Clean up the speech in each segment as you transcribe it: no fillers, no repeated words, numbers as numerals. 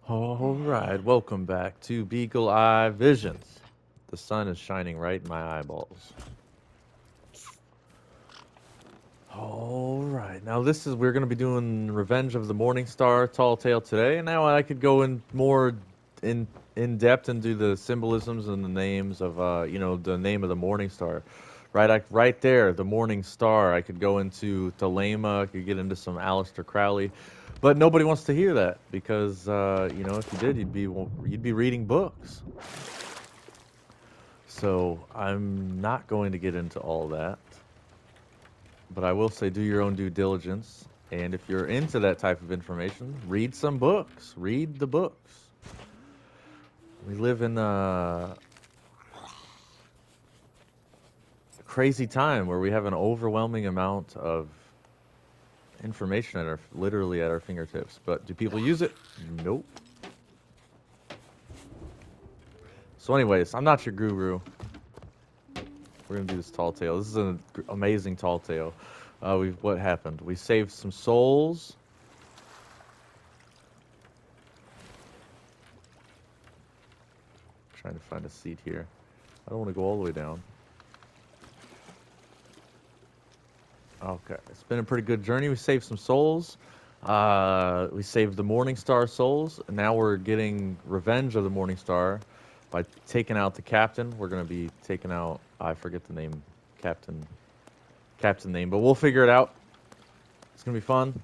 All right, welcome back to Beagle Eye Visions. The sun is shining right in my eyeballs. All right, now we're going to be doing Revenge of the Morningstar Tall Tale today. Now I could go in more in in depth and do the symbolisms and the names of the name of the Morningstar. Right there, the Morning Star. I could go into Thelema. I could get into some Aleister Crowley, but nobody wants to hear that because if you did, you'd be reading books. So I'm not going to get into all that, but I will say do your own due diligence. And if you're into that type of information, read some books. Read the books. We live in a crazy time where we have an overwhelming amount of information literally at our fingertips. But do people use it? Nope. So, anyways, I'm not your guru. We're gonna do this tall tale. This is an amazing tall tale. What happened? We saved some souls. Trying to find a seat here. I don't want to go all the way down. Okay, it's been a pretty good journey. We saved some souls. We saved the Morningstar souls. And now we're getting revenge of the Morningstar by taking out the captain. We're gonna be taking out. I forget the name, captain name, but we'll figure it out. It's gonna be fun.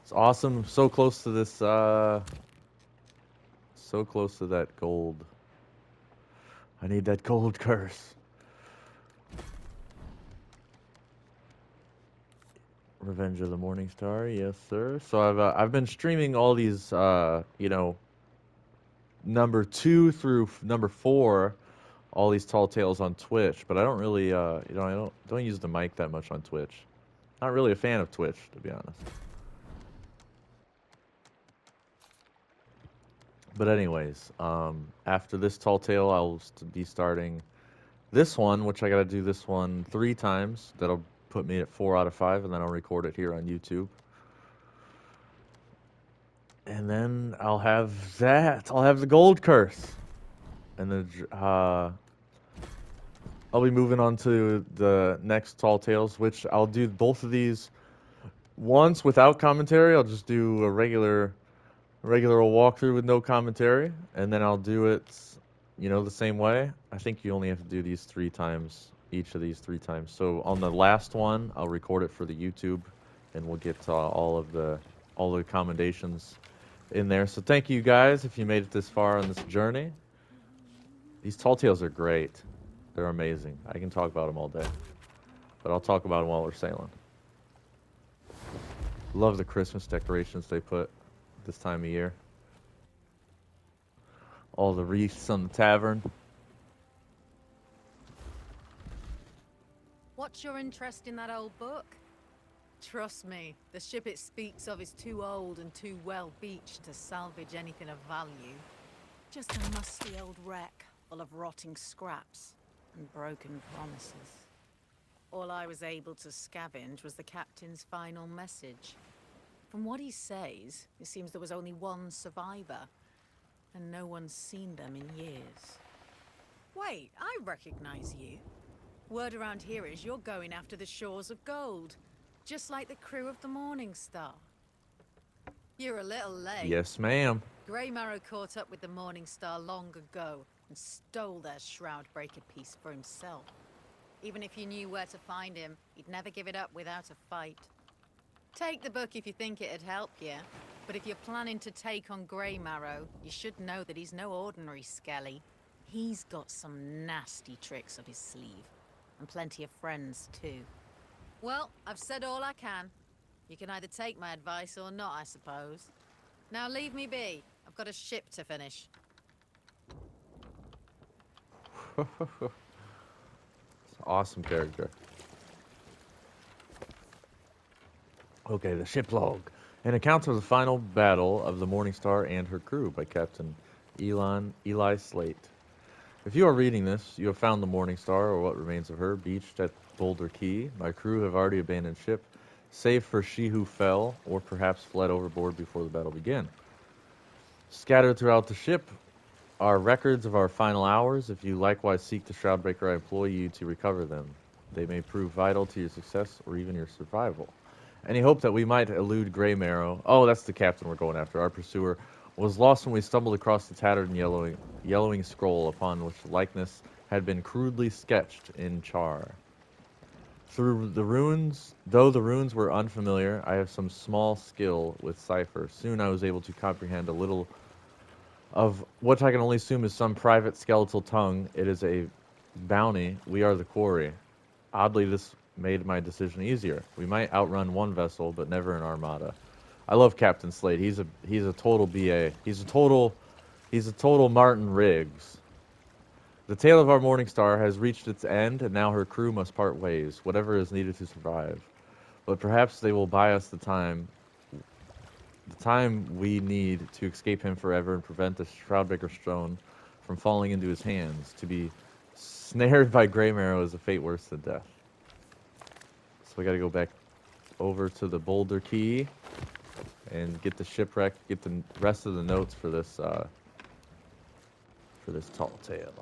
It's awesome. I'm so close to this. So close to that gold. I need that gold curse. Revenge of the Morningstar, yes, sir. So I've been streaming all these, number 2 through number 4, all these tall tales on Twitch. But I don't really, I don't use the mic that much on Twitch. Not really a fan of Twitch, to be honest. But anyways, after this tall tale, be starting this one, which I gotta do this one 3 times. That'll put me at 4 out of 5, and then I'll record it here on YouTube. And then I'll have that. I'll have the gold curse. And then I'll be moving on to the next tall tales, which I'll do both of these once without commentary. I'll just do a regular walkthrough with no commentary, and then I'll do it, the same way. I think you only have to do these 3 times, each of these 3 times. So on the last one, I'll record it for the YouTube, and we'll get all the commendations in there. So thank you guys if you made it this far on this journey. These tall tales are great. They're amazing. I can talk about them all day, but I'll talk about them while we're sailing. Love the Christmas decorations they put this time of year. All the wreaths on the tavern. What's your interest in that old book? Trust me, the ship it speaks of is too old and too well beached to salvage anything of value. Just a musty old wreck full of rotting scraps and broken promises. All I was able to scavenge was the captain's final message. From what he says, it seems there was only one survivor, and no one's seen them in years. Wait, I recognize you. Word around here is you're going after the shores of gold, just like the crew of the Morningstar. You're a little late. Yes, ma'am. Greymarrow caught up with the Morningstar long ago and stole their shroud-breaker piece for himself. Even if you knew where to find him, he'd never give it up without a fight. Take the book if you think it'd help you, but if you're planning to take on Greymarrow, you should know that he's no ordinary skelly. He's got some nasty tricks up his sleeve, and plenty of friends too. Well, I've said all I can. You can either take my advice or not, I suppose. Now leave me be. I've got a ship to finish. Awesome character. Okay, the ship log. An account of the final battle of the Morningstar and her crew by Captain Eli Slate. If you are reading this, you have found the Morningstar, or what remains of her, beached at Boulder Key. My crew have already abandoned ship, save for she who fell, or perhaps fled overboard before the battle began. Scattered throughout the ship are records of our final hours. If you likewise seek the Shroudbreaker, I implore you to recover them. They may prove vital to your success or even your survival. Any hope that we might elude Grey Marrow? Oh, that's the captain we're going after. Our pursuer was lost when we stumbled across the tattered and yellowing scroll upon which the likeness had been crudely sketched in char. Though the runes were unfamiliar, I have some small skill with cipher. Soon I was able to comprehend a little of what I can only assume is some private skeletal tongue. It is a bounty. We are the quarry. Oddly, this made my decision easier. We might outrun one vessel, but never an armada. I love Captain Slade. He's a total BA. He's a total Martin Riggs. The tale of our Morningstar has reached its end, and now her crew must part ways, whatever is needed to survive. But perhaps they will buy us the time we need to escape him forever and prevent the Shroudbreaker stone from falling into his hands. To be snared by Grey Marrow is a fate worse than death. So we gotta go back over to the Boulder Key and get the shipwreck, get the rest of the notes for this tall tale.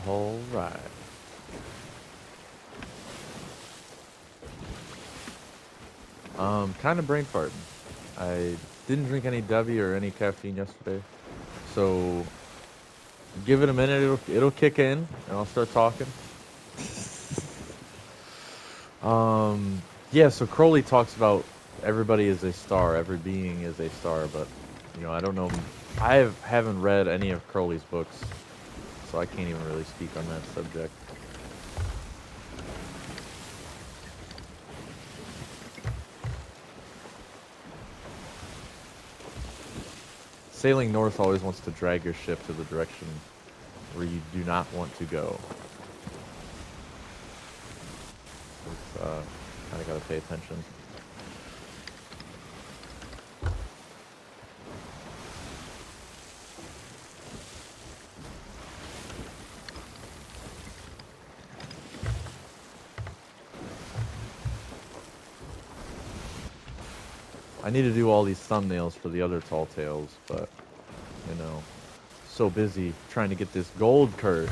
All right. Kind of brain farting. I didn't drink any W or any caffeine yesterday, so give it a minute. It'll kick in, and I'll start talking. Yeah. So Crowley talks about everybody is a star, every being is a star, but I don't know. I haven't read any of Crowley's books, so I can't even really speak on that subject. Sailing north always wants to drag your ship to the direction where you do not want to go. It's, kind of got to pay attention. I need to do all these thumbnails for the other tall tales, but, so busy trying to get this gold curse.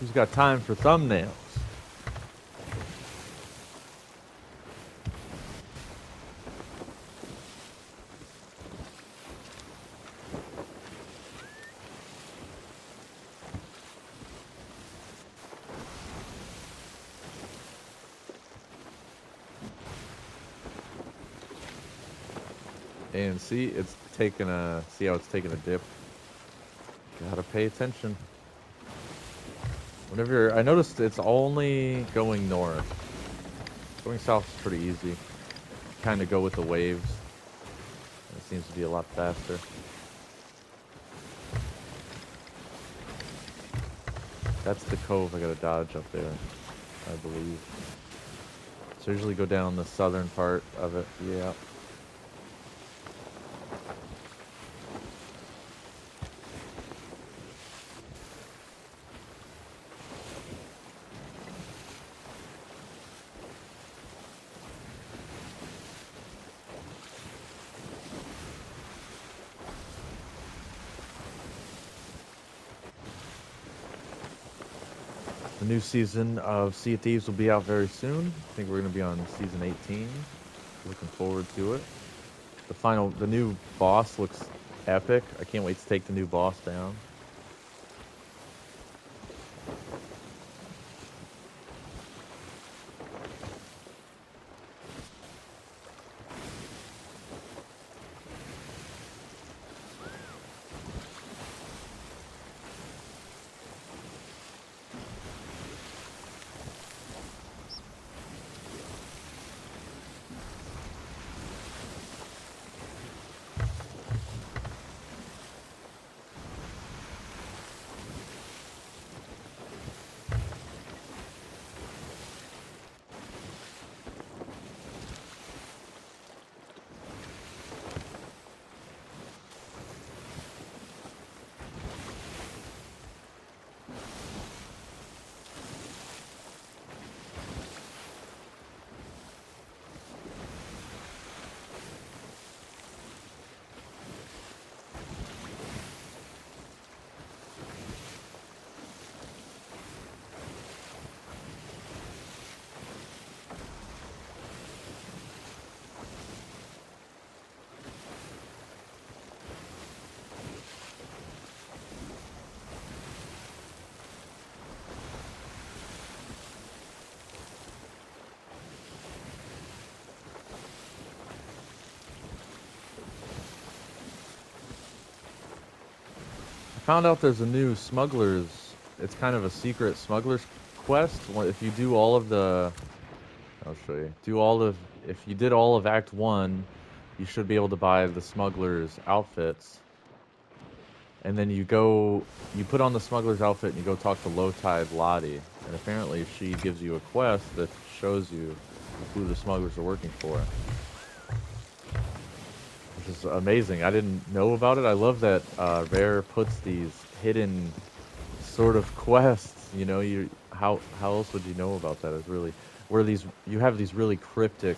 Who's got time for thumbnails? And see how it's taking a dip. Gotta pay attention. I noticed it's only going north. Going south is pretty easy. Kind of go with the waves. It seems to be a lot faster. That's the cove I gotta dodge up there, I believe. So usually go down the southern part of it. Yeah. The new season of Sea of Thieves will be out very soon. I think we're going to be on season 18. Looking forward to it. The new boss looks epic. I can't wait to take the new boss down. Found out there's a new smugglers. It's kind of a secret smugglers quest. If you do all of the, I'll show you. If you did all of Act 1, you should be able to buy the smugglers outfits. And then you put on the smuggler's outfit and you go talk to Low Tide Lottie. And apparently she gives you a quest that shows you who the smugglers are working for. Which is amazing. I didn't know about it. I love that Rare puts these hidden sort of quests. You know, how else would you know about that? It's really you have these really cryptic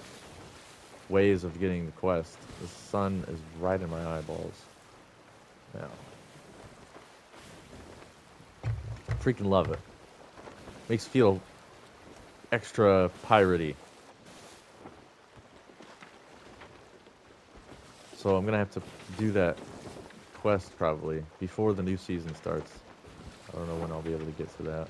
ways of getting the quest. The sun is right in my eyeballs. Yeah. Freaking love it. Makes you feel extra piratey. So I'm gonna have to do that quest probably before the new season starts. I don't know when I'll be able to get to that.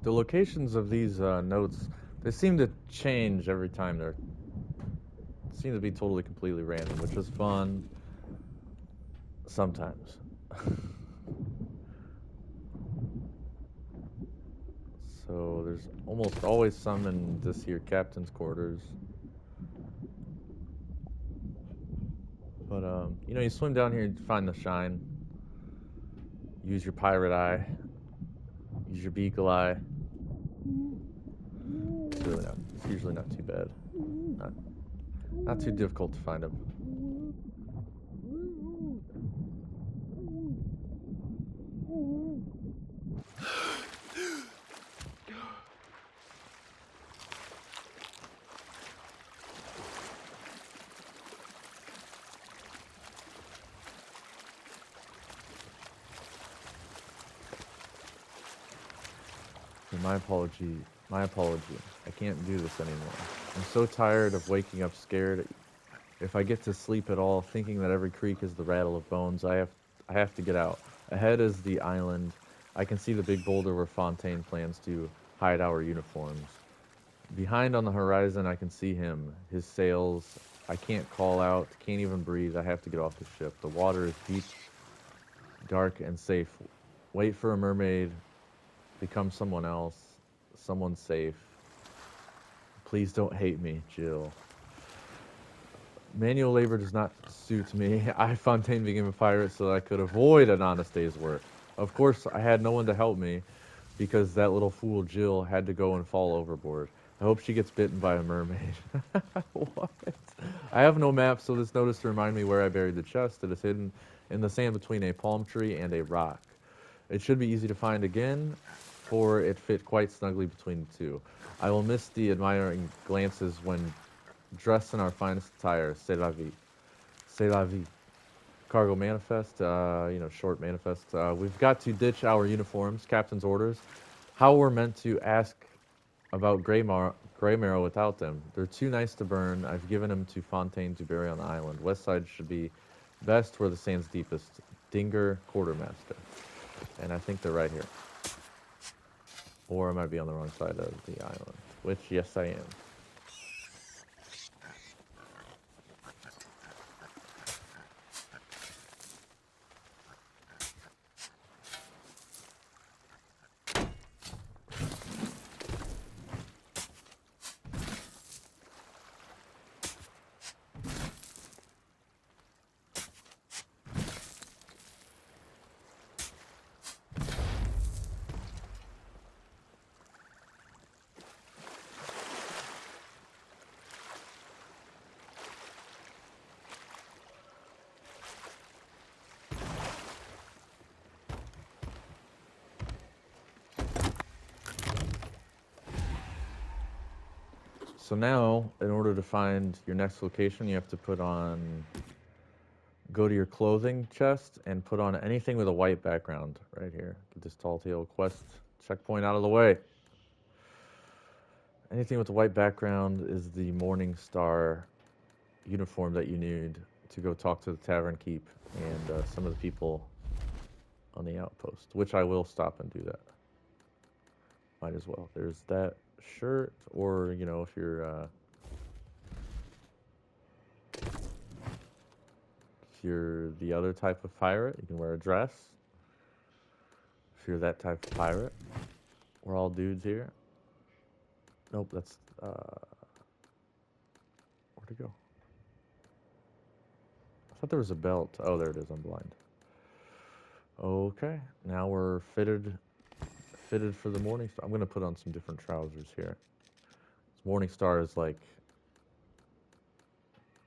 The locations of these notes, they seem to change every time. They seem to be totally completely random, which is fun sometimes. So there's almost always some in this here captain's quarters. But you know, you swim down here and find the shine. Use your pirate eye. Use your beagle eye. It's usually not too bad. Not too difficult to find them. My apology. My apology. I can't do this anymore. I'm so tired of waking up scared. If I get to sleep at all, thinking that every creak is the rattle of bones, I have to get out. Ahead is the island. I can see the big boulder where Fontaine plans to hide our uniforms. Behind on the horizon, I can see him. His sails. I can't call out. Can't even breathe. I have to get off the ship. The water is deep, dark, and safe. Wait for a mermaid. Become someone else. Someone safe. Please don't hate me, Jill. Manual labor does not suit me. I, Fontaine, became a pirate so that I could avoid an honest day's work. Of course, I had no one to help me because that little fool Jill had to go and fall overboard. I hope she gets bitten by a mermaid. What? I have no map, so this notice to remind me where I buried the chest. It is hidden in the sand between a palm tree and a rock. It should be easy to find again, for it fit quite snugly between the two. I will miss the admiring glances when dressed in our finest attire. C'est la vie. C'est la vie. Cargo manifest, short manifest. We've got to ditch our uniforms, captain's orders. How we're meant to ask about Grey Marrow without them. They're too nice to burn. I've given them to Fontaine to bury on the island. West side should be best where the sand's deepest. Dinger, quartermaster. And I think they're right here. Or I might be on the wrong side of the island. Which, yes, I am. So now, in order to find your next location, you have to go to your clothing chest and put on anything with a white background right here. Get this tall tale quest checkpoint out of the way. Anything with a white background is the Morningstar uniform that you need to go talk to the tavern keep and some of the people on the outpost, which I will stop and do that. Might as well. There's that shirt, or if you're the other type of pirate, you can wear a dress. If you're that type of pirate, we're all dudes here. Nope, that's where'd it go? I thought there was a belt. Oh, there it is. I'm blind. Okay, now we're fitted for the Morningstar. I'm gonna put on some different trousers here. This Morningstar is like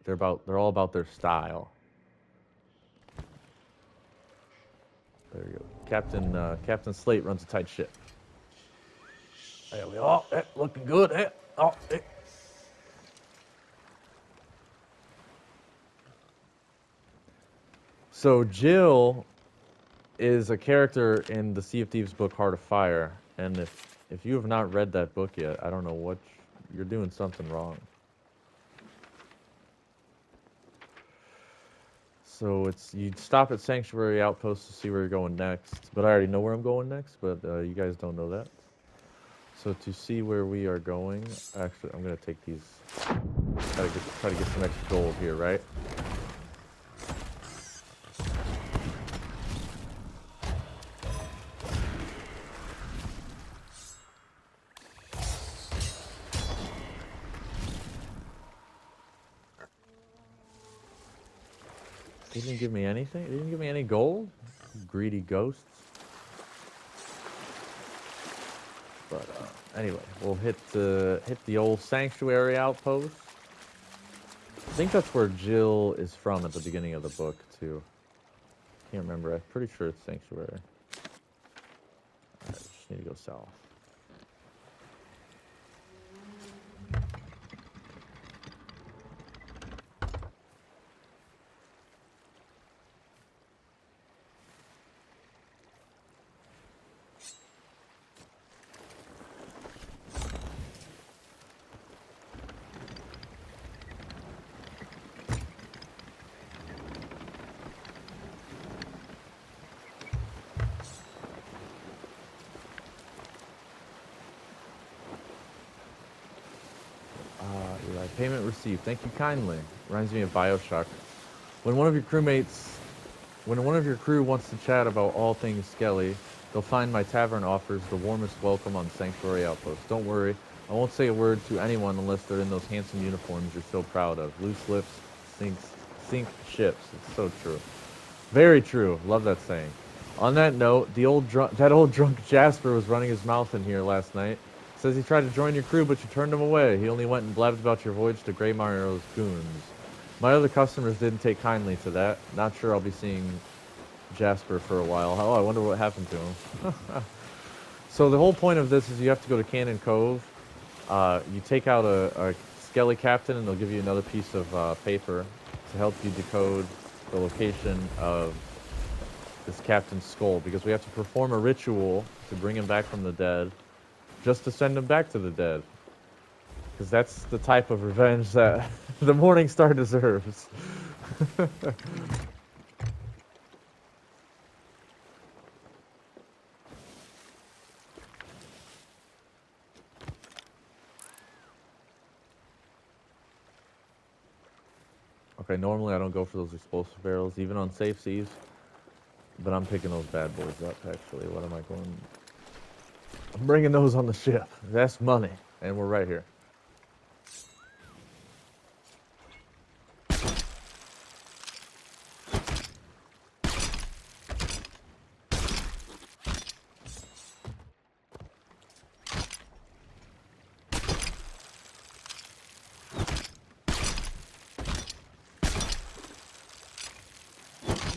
they're all about their style. There you go. Captain Slate runs a tight ship. There we are. Looking good. So Jill is a character in the Sea of Thieves book Heart of Fire, and if you have not read that book yet, I don't know what you're doing something wrong. So you stop at Sanctuary Outpost to see where you're going next, but I already know where I'm going next, but you guys don't know that. So to see where we are going, actually, I'm gonna take these. Try to get some extra gold here, right? He didn't give me anything. He didn't give me any gold. Greedy ghosts. But anyway, we'll hit the old sanctuary outpost. I think that's where Jill is from at the beginning of the book too. Can't remember. I'm pretty sure it's sanctuary. Alright, just need to go south. Eli, payment received. Thank you kindly. Reminds me of BioShock. When one of your crewmates, when one of your crew wants to chat about all things Skelly, they'll find my tavern offers the warmest welcome on Sanctuary Outpost. Don't worry, I won't say a word to anyone unless they're in those handsome uniforms you're so proud of. Loose lips sink ships. It's so true. Very true. Love that saying. On that note, that old drunk Jasper was running his mouth in here last night. Says he tried to join your crew, but you turned him away. He only went and blabbed about your voyage to Grey Mario's goons. My other customers didn't take kindly to that. Not sure I'll be seeing Jasper for a while. Oh, I wonder what happened to him. So the whole point of this is you have to go to Cannon Cove. You take out a Skelly captain, and they'll give you another piece of paper to help you decode the location of this captain's skull, because we have to perform a ritual to bring him back from the dead, just to send him back to the dead. Because that's the type of revenge that the Morningstar deserves. Okay, normally I don't go for those explosive barrels, even on safe seas. But I'm picking those bad boys up, actually. What am I going... I'm bringing those on the ship. That's money. And we're right here.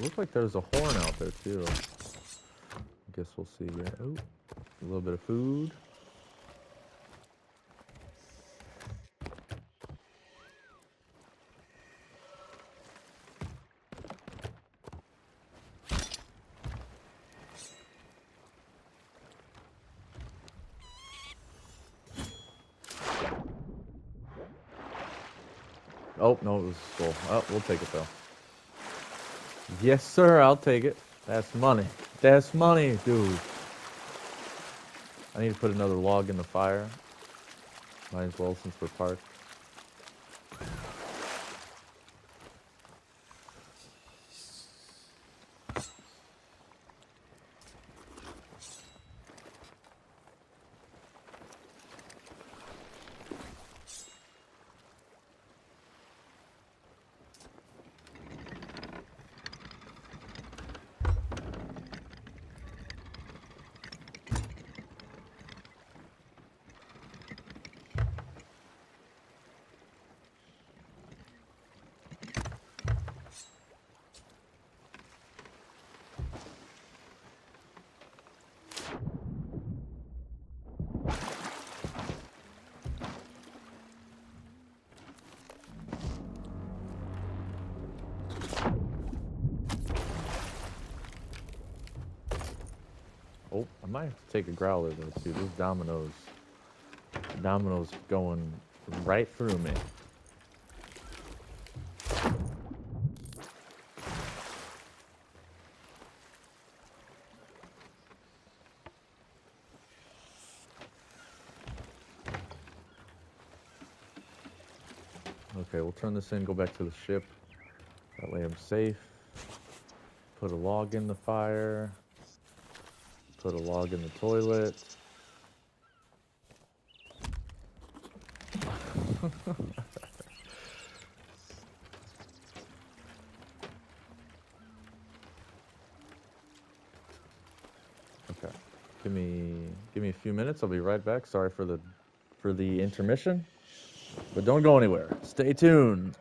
Looks like there's a horn out there, too. I guess we'll see here. Ooh, a little bit of food. Oh, no, it was full. Oh, we'll take it, though. Yes, sir, I'll take it. That's money. That's money, dude. I need to put another log in the fire. Might as well, since we're parked. Oh, I might have to take a growler though too. This domino's going right through me. Okay, we'll turn this in, go back to the ship. That way I'm safe. Put a log in the fire. Put a log in the toilet. Okay. Give me a few minutes. I'll be right back. Sorry for the intermission. But don't go anywhere. Stay tuned.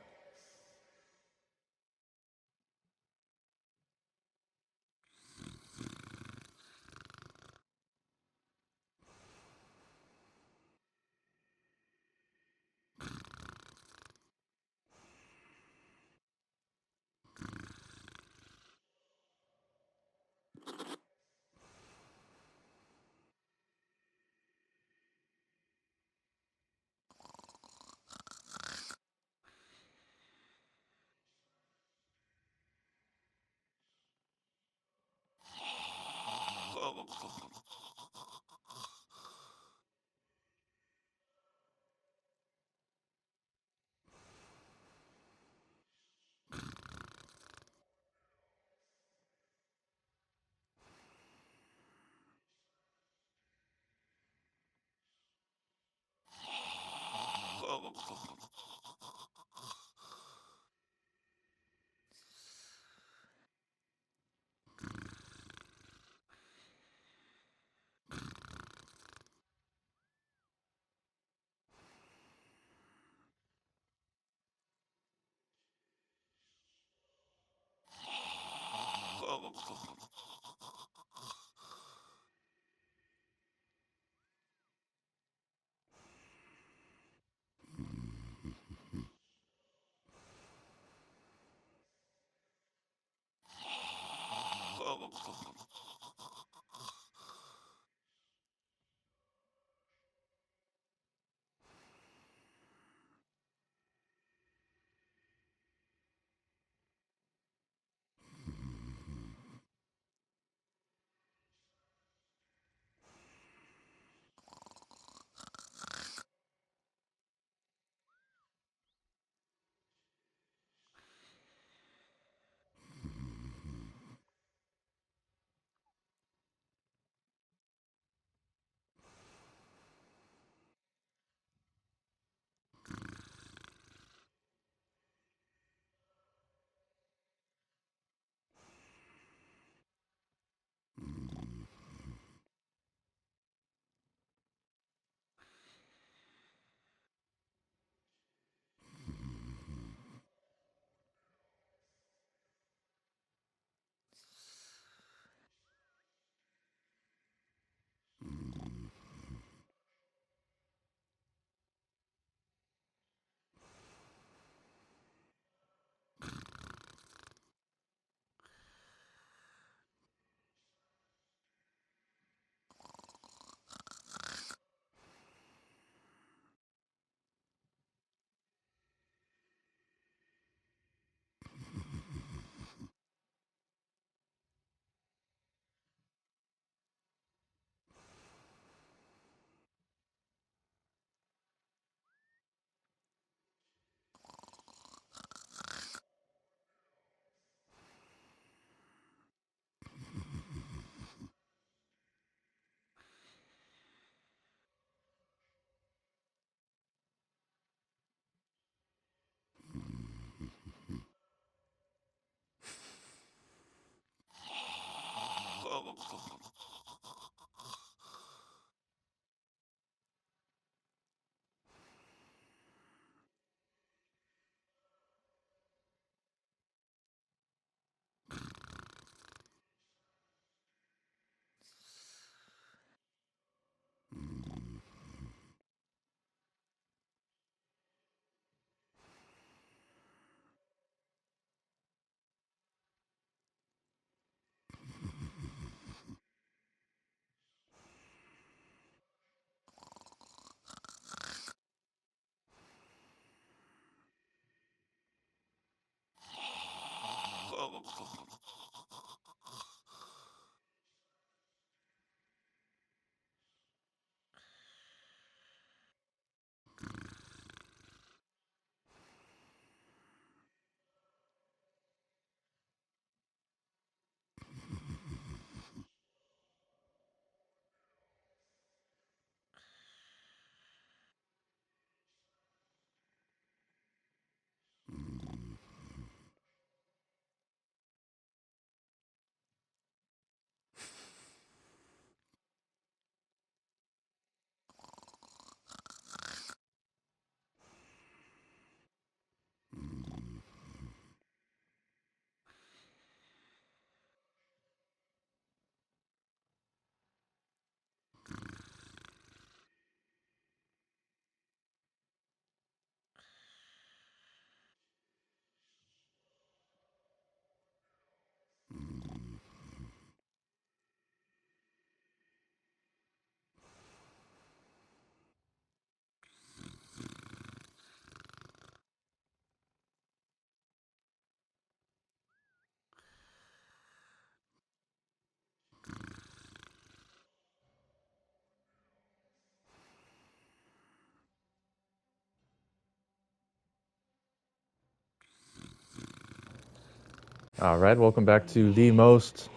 All right, welcome back to the most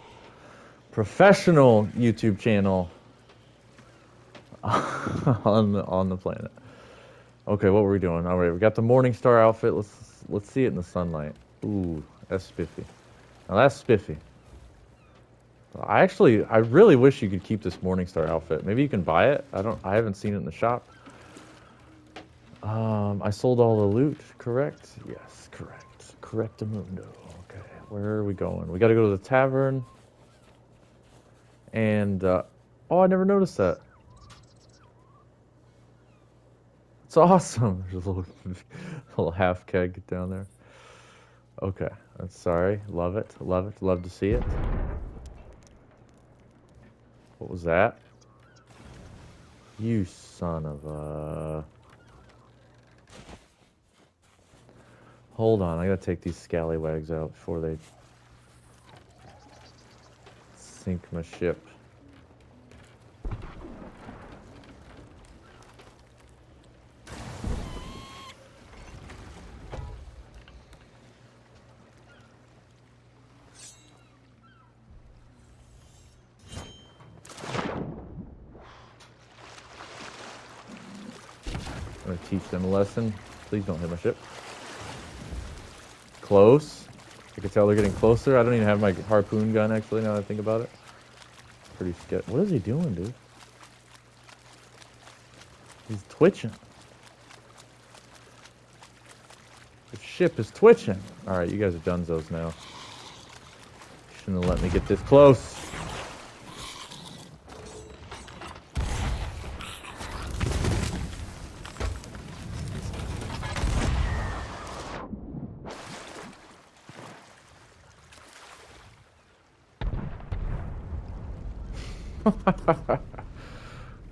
professional YouTube channel on the planet. Okay, what were we doing? All right, we got the Morningstar outfit. Let's see it in the sunlight. Ooh, that's spiffy. Now that's spiffy. I really wish you could keep this Morningstar outfit. Maybe you can buy it. I haven't seen it in the shop. I sold all the loot, correct? Yes, correct. Correctamundo. Okay, where are we going? We got to go to the tavern. And, oh, I never noticed that. It's awesome. There's a little half keg down there. Okay, I'm sorry. Love it. Love it. Love to see it. What was that? You son of a... Hold on, I gotta take these scallywags out before they sink my ship. I'm gonna teach them a lesson. Please don't hit my ship. Close. I can tell they're getting closer. I don't even have my harpoon gun, actually, now that I think about it. Pretty scary. What is he doing, dude? He's twitching. The ship is twitching. Alright, you guys are dunzos now. Shouldn't have let me get this close.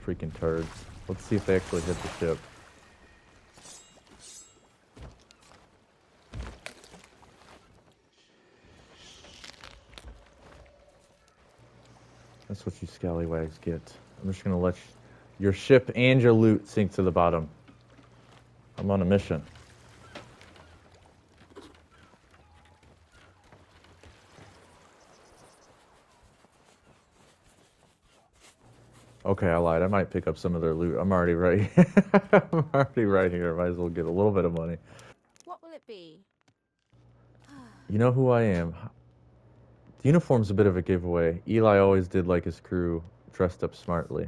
Freaking turds. Let's see if they actually hit the ship. That's what you scallywags get. I'm just gonna let your ship and your loot sink to the bottom. I'm on a mission. Okay, I lied. I might pick up some of their loot. I'm already right. I'm already right here. Might as well get a little bit of money. What will it be? You know who I am. The uniform's a bit of a giveaway. Eli always did like his crew, dressed up smartly.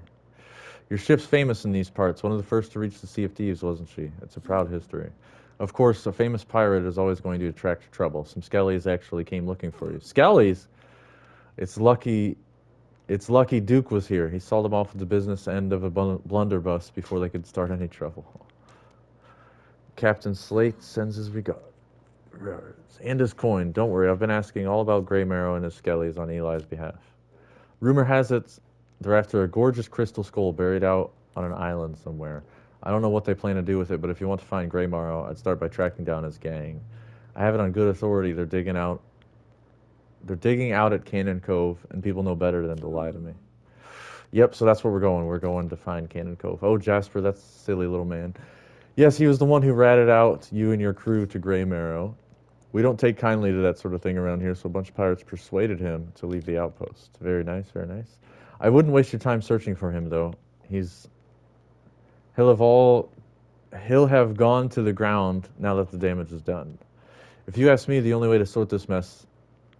Your ship's famous in these parts. One of the first to reach the Sea of Thieves, wasn't she? It's a proud history. Of course, a famous pirate is always going to attract trouble. Some skellies actually came looking for you. Skellies? It's lucky Duke was here. He saw them off at the business end of a blunderbuss before they could start any trouble. Captain Slate sends his regards. And his coin. Don't worry, I've been asking all about Grey Marrow and his skellies on Eli's behalf. Rumor has it they're after a gorgeous crystal skull buried out on an island somewhere. I don't know what they plan to do with it, but if you want to find Grey Marrow, I'd start by tracking down his gang. I have it on good authority they're digging out at Cannon Cove, and people know better than to lie to me. Yep, so that's where we're going. We're going to find Cannon Cove. Oh, Jasper, that's a silly little man. Yes, he was the one who ratted out you and your crew to Grey Marrow. We don't take kindly to that sort of thing around here, so a bunch of pirates persuaded him to leave the outpost. Very nice, very nice. I wouldn't waste your time searching for him, though. He'll have gone to the ground now that the damage is done. If you ask me, the only way to sort this mess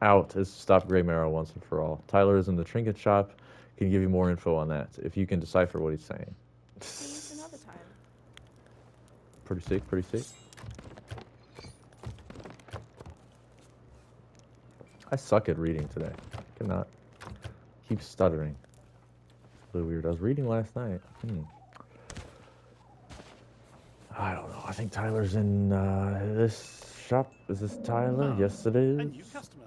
out is to stop Grey Marrow once and for all. Tyler is in the trinket shop. Can give you more info on that if you can decipher what he's saying. See you another time. Pretty sick, pretty sick. I suck at reading today. I cannot keep stuttering. It's really weird. I was reading last night. I don't know. I think Tyler's in this shop. Is this Tyler? Oh, Yes, it is. a new customer.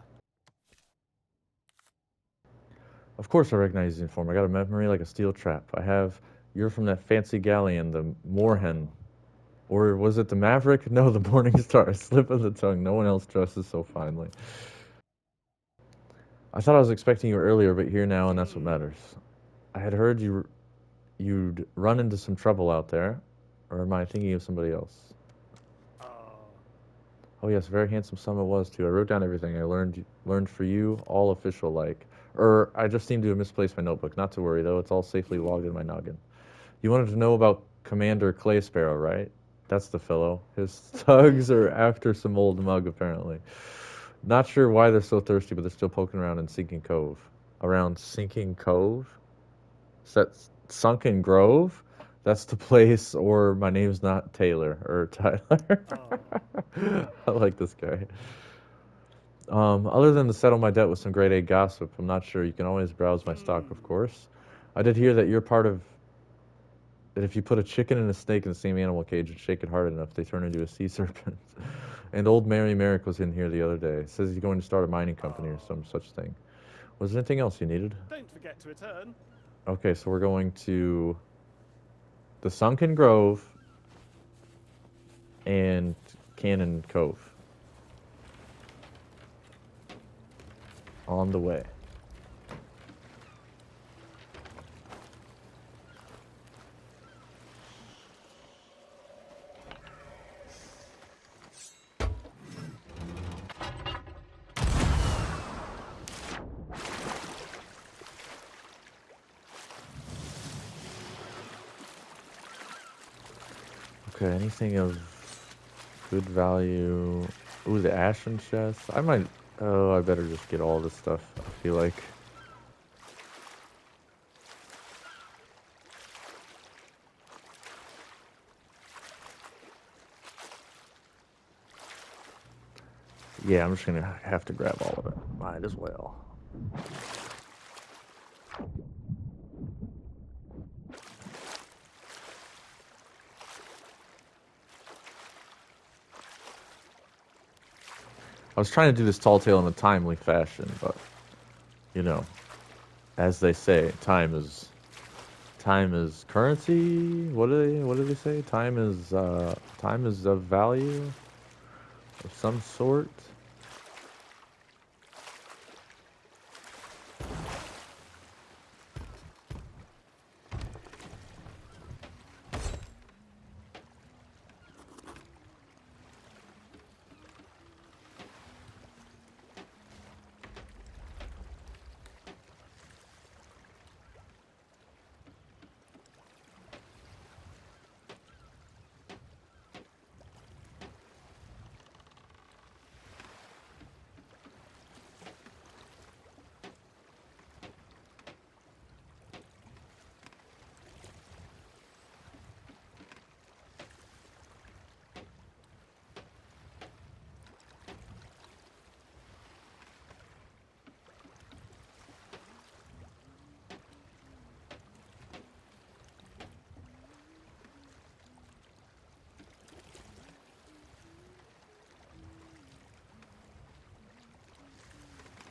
Of course I recognize his uniform. I got a memory like a steel trap. You're from that fancy galleon, the Moorhen. Or was it the Maverick? No, the Morningstar. Slip of the tongue. No one else dresses so finely. I thought I was expecting you earlier, but here now, and that's what matters. I had heard you'd run into some trouble out there. Or am I thinking of somebody else? Oh, Oh yes, very handsome sum it was too. I wrote down everything I learned for you, all official like. I just seem to have misplaced my notebook. Not to worry though, it's all safely logged in my noggin. You wanted to know about Commander Clay Sparrow, right? That's the fellow. His thugs are after some old mug apparently. Not sure why they're so thirsty, but they're still poking around in Sinking Cove. Around Sinking Cove? Is that Sunken Grove? That's the place, or my name's not Taylor or Tyler. I like this guy. Other than to settle my debt with some grade A gossip, I'm not sure. You can always browse my stock, of course. I did hear that you're part of that if you put a chicken and a snake in the same animal cage and shake it hard enough, they turn into a sea serpent. And old Mary Merrick was in here the other day. Says he's going to start a mining company or some such thing. Was there anything else you needed? Don't forget to return. Okay, so we're going to the Sunken Grove and Cannon Cove. On the way. Okay, anything of good value? Ooh, the Ashen chest. I might. Oh, I better just get all this stuff. I feel like. Yeah, I'm just gonna have to grab all of it. Might as well. I was trying to do this tall tale in a timely fashion, but you know, as they say, time is currency. What do they say? Time is of value of some sort.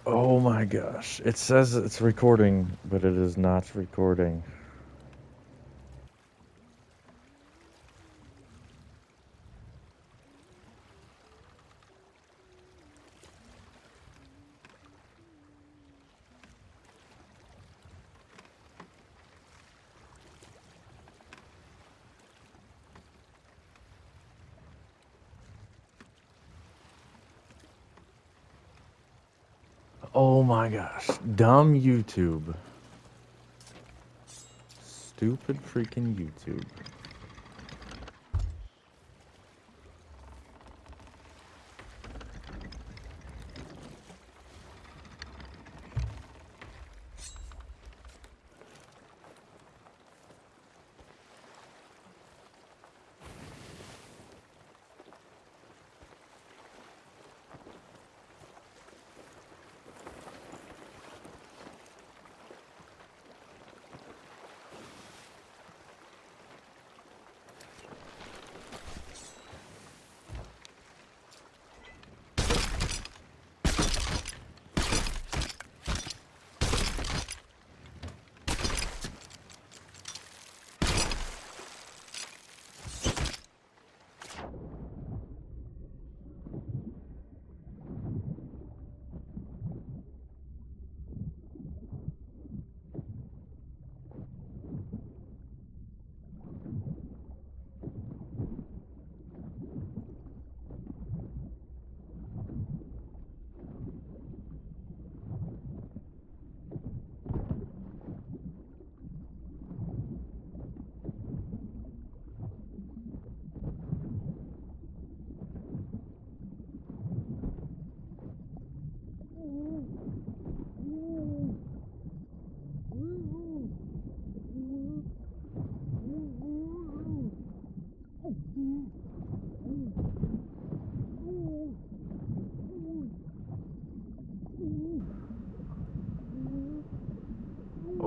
Oh my gosh. It says it's recording, but it is not recording. Oh my gosh. Dumb YouTube. Stupid freaking YouTube.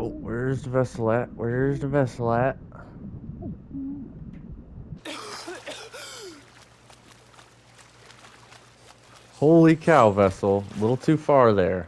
Oh, where's the vessel at? Where's the vessel at? Holy cow, vessel. A little too far there.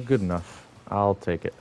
Good enough. I'll take it.